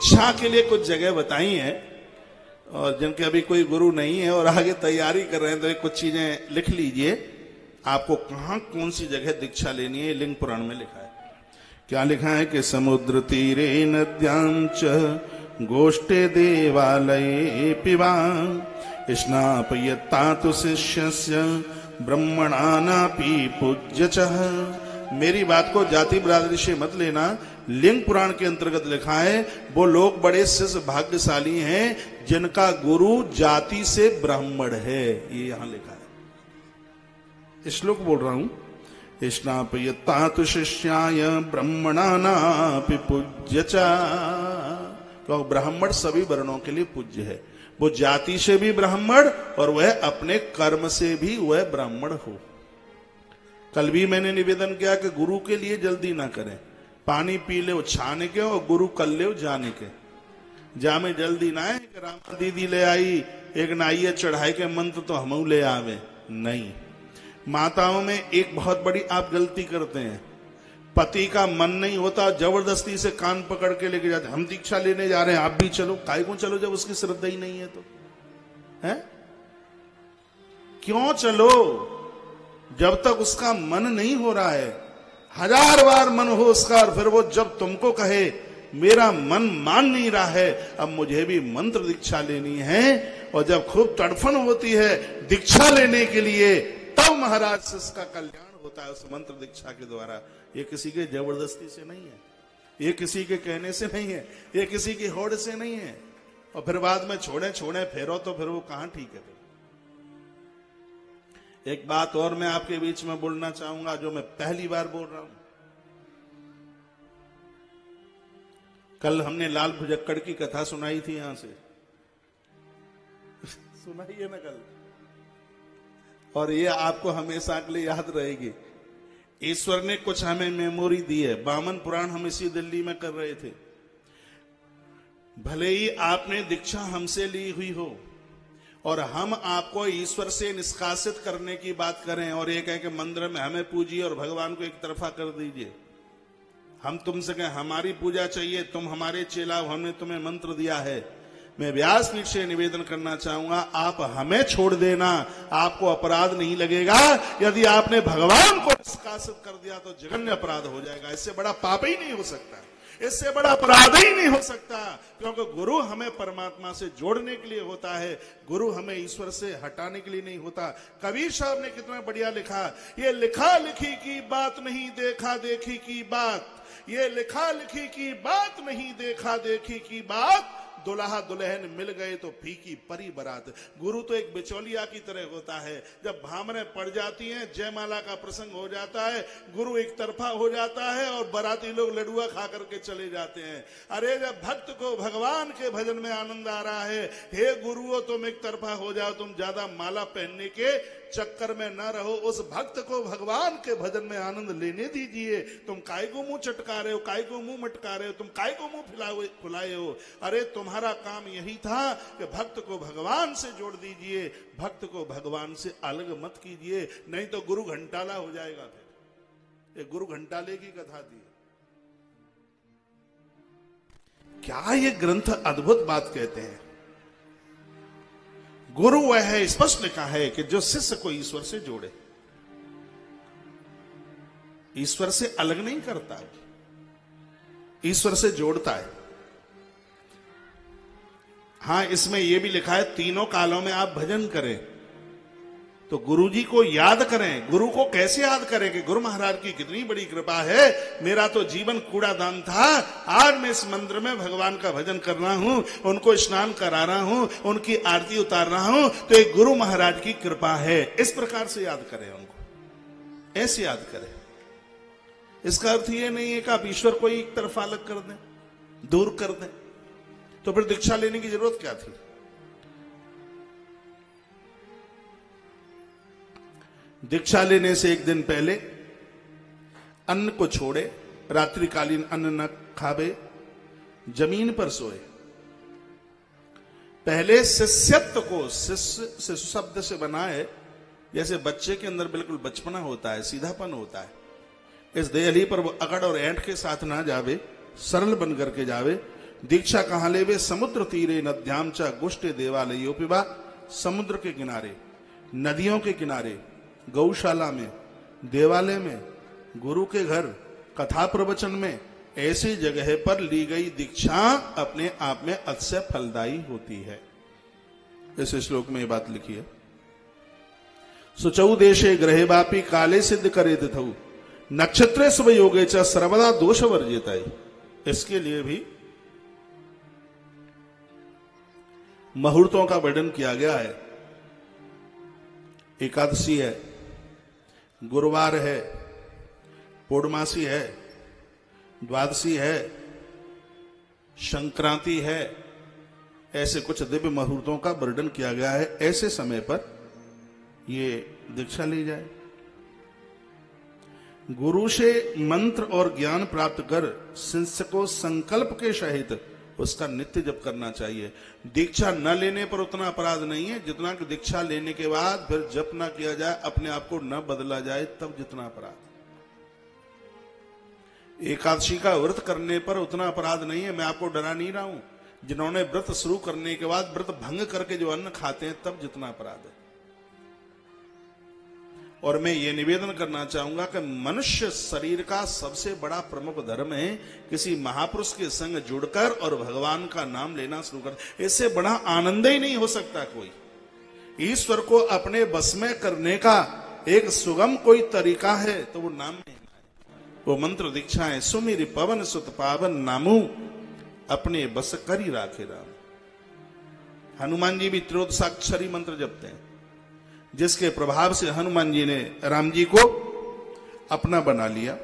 दीक्षा के लिए कुछ जगह बताई है, और जिनके अभी कोई गुरु नहीं है और आगे तैयारी कर रहे हैं तो ये कुछ चीजें लिख लीजिए, आपको कहां कौन सी जगह दीक्षा लेनी है। लिंग पुराण में लिखा है। क्या लिखा है कि समुद्र तीरे नद्यां च गोष्ठे देवालये पिबा स्नापयत्तातु शिष्यस्य ब्रह्मणानापि पूज्यचः। मेरी बात को जाति बिरादरी से मत लेना। लिंग पुराण के अंतर्गत लिखा है वो लोग बड़े शिष्य भाग्यशाली हैं जिनका गुरु जाति से ब्राह्मण है। ये यहां लिखा है, श्लोक बोल रहा हूं। स्नापयत्तातु शिष्याय ब्रह्मणानापि पूज्यचा। तो ब्राह्मण सभी वर्णों के लिए पूज्य है। वो जाति से भी ब्राह्मण और वह अपने कर्म से भी वह ब्राह्मण हो। कल भी मैंने निवेदन किया कि गुरु के लिए जल्दी ना करें। पानी पी ले छाने के और गुरु कर ले जाने के। जा में जल्दी ना है। रामा दीदी ले आई एक नाइये चढ़ाई के मंत्र तो हम ले आवे नहीं। माताओं में एक बहुत बड़ी आप गलती करते हैं। पति का मन नहीं होता, जबरदस्ती से कान पकड़ के लेके जाते। हम दीक्षा लेने जा रहे हैं, आप भी चलो। काय को चलो जब उसकी श्रद्धा ही नहीं है तो? है क्यों चलो? जब तक उसका मन नहीं हो रहा है। 1000 बार मन हो उसका, और फिर वो जब तुमको कहे मेरा मन मान नहीं रहा है, अब मुझे भी मंत्र दीक्षा लेनी है, और जब खूब तड़फन होती है दीक्षा लेने के लिए, तब महाराज से इसका कल्याण होता है उस मंत्र दीक्षा के द्वारा। ये किसी के जबरदस्ती से नहीं है, ये किसी के कहने से नहीं है, ये किसी की होड़ से नहीं है। और फिर बाद में छोड़े फेरो तो फिर वो कहां ठीक है। एक बात और मैं आपके बीच में बोलना चाहूंगा जो मैं पहली बार बोल रहा हूं। कल हमने लाल भुजक्कड़ की कथा सुनाई थी यहां से, सुनाइए ना कल, और ये आपको हमेशा के लिए याद रहेगी। ईश्वर ने कुछ हमें मेमोरी दी है। बामन पुराण हम इसी दिल्ली में कर रहे थे। भले ही आपने दीक्षा हमसे ली हुई हो और हम आपको ईश्वर से निष्कासित करने की बात करें और ये कहें कि मंदिर में हमें पूजिए और भगवान को एक तरफा कर दीजिए, हम तुमसे कहें हमारी पूजा चाहिए, तुम हमारे चेला हो, हमने तुम्हें मंत्र दिया है, मैं व्यासपीठ से निवेदन करना चाहूंगा आप हमें छोड़ देना, आपको अपराध नहीं लगेगा। यदि आपने भगवान को निष्कासित कर दिया तो जघन्य अपराध हो जाएगा। इससे बड़ा पाप ही नहीं हो सकता, इससे बड़ा अपराध ही नहीं हो सकता, क्योंकि गुरु हमें परमात्मा से जोड़ने के लिए होता है, गुरु हमें ईश्वर से हटाने के लिए नहीं होता। कबीर साहब ने कितना बढ़िया लिखा, ये लिखा लिखी की बात नहीं देखा देखी की बात, ये लिखा लिखी की बात नहीं देखा देखी की बात, दुल्हा दुल्हन मिल गए तो फीकी परी बरात। गुरु तो एक बिचौलिया की तरह होता है। जब भामरें पड़ जाती हैं, जयमाला का प्रसंग हो जाता है, गुरु एक तरफा हो जाता है और बराती लोग लडुआ खा करके चले जाते हैं। अरे जब भक्त को भगवान के भजन में आनंद आ रहा है, हे गुरुओं तुम एक तरफा हो जाओ, तुम ज्यादा माला पहनने के चक्कर में न रहो, उस भक्त को भगवान के भजन में आनंद लेने दीजिए। तुम काय को मुंह चटका रहे हो, काय को मुंह मटका रहे हो, तुम काय को मुंह फुलाए हो। अरे तुम्हारा काम यही था कि भक्त को भगवान से जोड़ दीजिए, भक्त को भगवान से अलग मत कीजिए, नहीं तो गुरु घंटाला हो जाएगा। फिर ये गुरु घंटाले की कथा थी। क्या ये ग्रंथ अद्भुत बात कहते हैं। गुरु वह है, स्पष्ट लिखा है कि जो शिष्य को ईश्वर से जोड़े, ईश्वर से अलग नहीं करता, ईश्वर से जोड़ता है। हां, इसमें यह भी लिखा है तीनों कालों में आप भजन करें, तो गुरु जी को याद करें। गुरु को कैसे याद करें कि गुरु महाराज की कितनी बड़ी कृपा है, मेरा तो जीवन कूड़ादान था, आज मैं इस मंदिर में भगवान का भजन कर रहा हूं, उनको स्नान करा रहा हूं, उनकी आरती उतार रहा हूं, तो एक गुरु महाराज की कृपा है। इस प्रकार से याद करें उनको, ऐसे याद करें। इसका अर्थ यह नहीं है कि आप ईश्वर को एक तरफा अलग कर दें, दूर कर दें, तो फिर दीक्षा लेने की जरूरत क्या थी। दीक्षा लेने से एक दिन पहले अन्न को छोड़े, रात्रिकालीन अन्न न खावे, जमीन पर सोए। पहले शिष्यत्व को, शिष्य शब्द से बना है, जैसे बच्चे के अंदर बिल्कुल बचपना होता है, सीधापन होता है, इस देहली पर वो अकड़ और ऐंठ के साथ ना जावे, सरल बन करके जावे। दीक्षा कहां लेवे? समुद्र तीरे नद्याम च गोष्ठे देवालयोपिवा, समुद्र के किनारे, नदियों के किनारे, गौशाला में, देवालय में, गुरु के घर, कथा प्रवचन में, ऐसी जगह पर ली गई दीक्षा अपने आप में अतिशय फलदायी होती है। इस श्लोक में ये बात लिखी है। सुचौ देशे ग्रहे वापी काले सिद्ध करे तिथौ, नक्षत्रे शुभ योगे च सर्वदा दोष वर्जिताई। इसके लिए भी मुहूर्तों का वर्णन किया गया है। एकादशी है, गुरुवार है, पूर्णमासी है, द्वादशी है, संक्रांति है, ऐसे कुछ दिव्य मुहूर्तों का वर्णन किया गया है। ऐसे समय पर ये दीक्षा ली जाए। गुरु से मंत्र और ज्ञान प्राप्त कर शिष्य को संकल्प के सहित उसका नित्य जप करना चाहिए। दीक्षा न लेने पर उतना अपराध नहीं है जितना कि दीक्षा लेने के बाद फिर जप न किया जाए, अपने आप को न बदला जाए, तब जितना अपराध। एकादशी का व्रत करने पर उतना अपराध नहीं है। मैं आपको डरा नहीं रहा हूं। जिन्होंने व्रत शुरू करने के बाद व्रत भंग करके जो अन्न खाते हैं, तब जितना अपराध है। और मैं ये निवेदन करना चाहूंगा कि मनुष्य शरीर का सबसे बड़ा प्रमुख धर्म है किसी महापुरुष के संग जुड़कर और भगवान का नाम लेना शुरू कर। इससे बड़ा आनंद ही नहीं हो सकता कोई। ईश्वर को अपने बस में करने का एक सुगम कोई तरीका है तो वो नाम में, वो मंत्र दीक्षा है। सुमिर पवन सुत पावन नामू, अपने बस करी राखे राम। हनुमान जी भी त्रियोदशाक्षरी मंत्र जपते हैं, जिसके प्रभाव से हनुमान जी ने राम जी को अपना बना लिया।